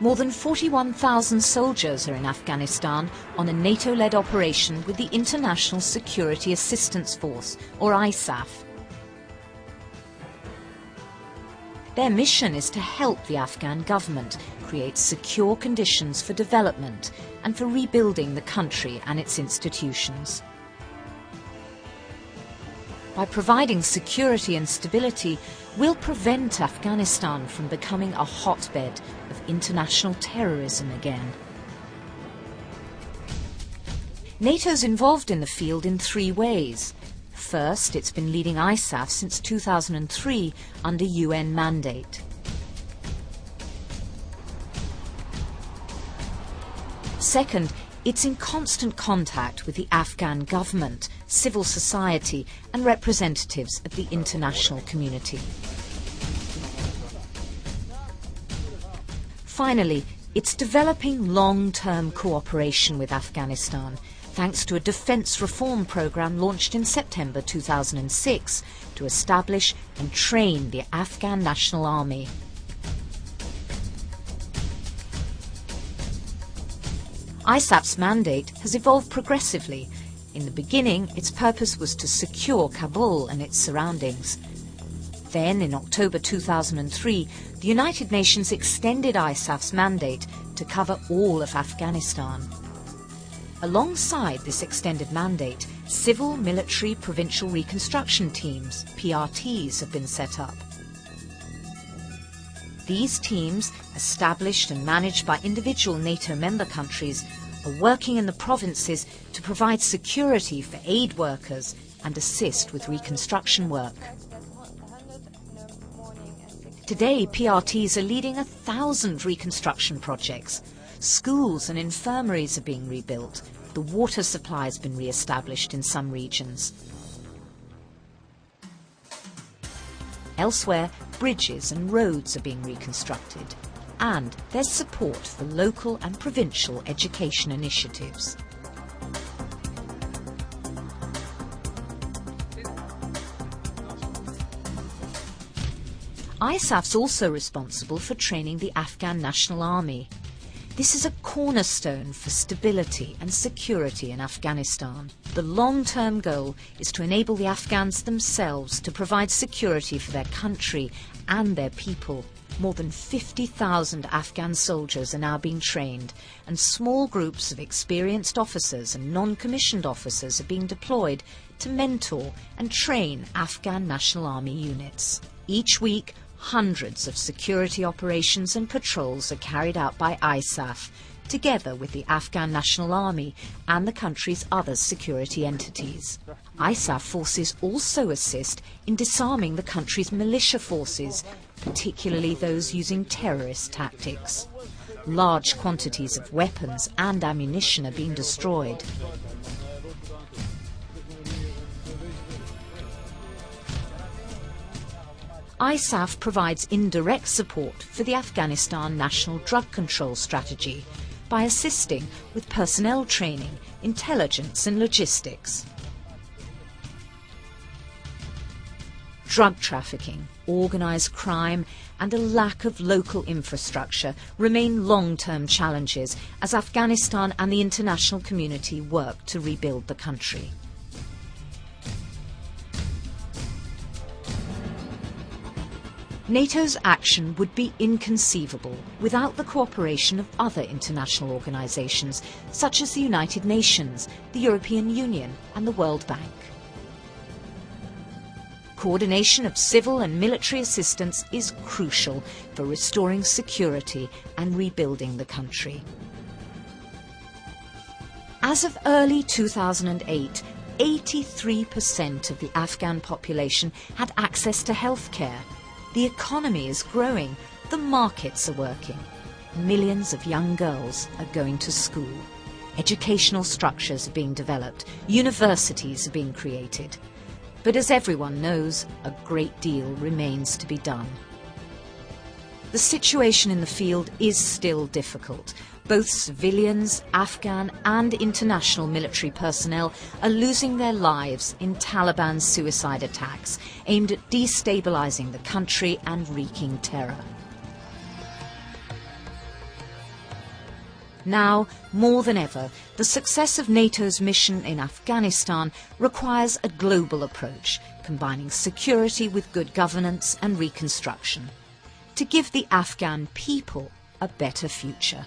More than 41,000 soldiers are in Afghanistan on a NATO-led operation with the International Security Assistance Force, or ISAF. Their mission is to help the Afghan government create secure conditions for development and for rebuilding the country and its institutions. By providing security and stability, we'll prevent Afghanistan from becoming a hotbed of international terrorism again. NATO's involved in the field in three ways. First, it's been leading ISAF since 2003 under UN mandate. Second, it's in constant contact with the Afghan government, civil society and representatives of the international community. Finally, it's developing long-term cooperation with Afghanistan, thanks to a defence reform programme launched in September 2006 to establish and train the Afghan National Army. ISAF's mandate has evolved progressively. In the beginning, its purpose was to secure Kabul and its surroundings. Then, in October 2003, the United Nations extended ISAF's mandate to cover all of Afghanistan. Alongside this extended mandate, civil, military, provincial reconstruction teams, PRTs, have been set up. These teams, established and managed by individual NATO member countries, are working in the provinces to provide security for aid workers and assist with reconstruction work. Today, PRTs are leading 1,000 reconstruction projects. Schools and infirmaries are being rebuilt. The water supply has been re-established in some regions. Elsewhere, bridges and roads are being reconstructed, and there's support for local and provincial education initiatives. ISAF's also responsible for training the Afghan National Army. This is a cornerstone for stability and security in Afghanistan. The long-term goal is to enable the Afghans themselves to provide security for their country and their people. More than 50,000 Afghan soldiers are now being trained, and small groups of experienced officers and non-commissioned officers are being deployed to mentor and train Afghan National Army units. Each week, hundreds of security operations and patrols are carried out by ISAF, together with the Afghan National Army and the country's other security entities. ISAF forces also assist in disarming the country's militia forces, particularly those using terrorist tactics. Large quantities of weapons and ammunition are being destroyed. ISAF provides indirect support for the Afghanistan National Drug Control Strategy by assisting with personnel training, intelligence and logistics. Drug trafficking, organised crime and a lack of local infrastructure remain long-term challenges as Afghanistan and the international community work to rebuild the country. NATO's action would be inconceivable without the cooperation of other international organisations such as the United Nations, the European Union and the World Bank. Coordination of civil and military assistance is crucial for restoring security and rebuilding the country. As of early 2008, 83% of the Afghan population had access to healthcare. The economy is growing, the markets are working. Millions of young girls are going to school. Educational structures are being developed, universities are being created. But as everyone knows, a great deal remains to be done. The situation in the field is still difficult. Both civilians, Afghan and international military personnel are losing their lives in Taliban's suicide attacks aimed at destabilising the country and wreaking terror. Now, more than ever, the success of NATO's mission in Afghanistan requires a global approach, combining security with good governance and reconstruction, to give the Afghan people a better future.